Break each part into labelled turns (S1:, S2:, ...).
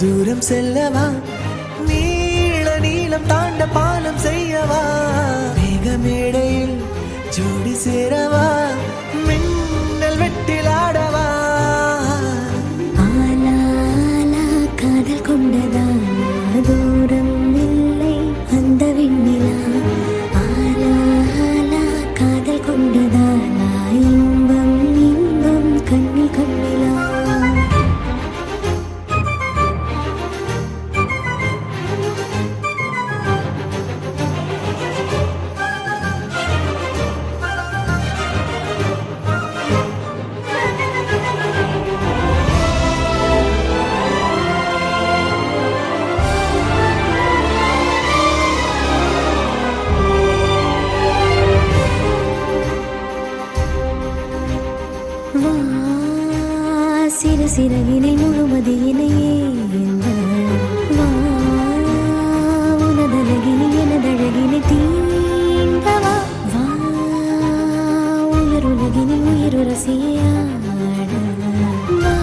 S1: தூரம் செல்லவா நீள நீளம் தாண்ட பாலம் செய்யவா மேகமேடையில் ஜோடி சேரவா மின்னல் வெட்டில் ஆடவா
S2: ஆலா ஆலா காதல் கொண்டதானா தூரம் இல்லை அந்த விண்ணிலா ஆலா ஆலா காதல் கொண்டதானா இன்பம் இன்பம் கண்ணில் கண்ணிலா சிறு சிறகினை முழுமதியினையே வா உனதழகினை எனதழகினை தீண்டவா வா உயிருலகினில் உயிருரசியாட வா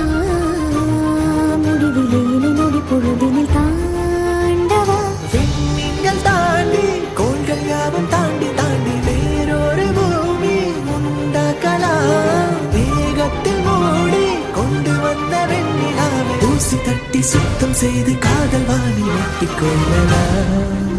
S2: முடிவிலையினை நொடி பொழுதினில் தாண்டவா
S1: விண்மீன்கள் தாண்டி கோள்கள் யாவும் தாண்டி தாண்டி வேறொரு பூமி உண்டாக்கலாம் வேகத்தில் மூடி கொண்டு வந்த வெண்ணிலாவை ஊசி தட்டி சுத்தம் செய்து காதல் வாணி வெட்டிக் கொள்ளலாம்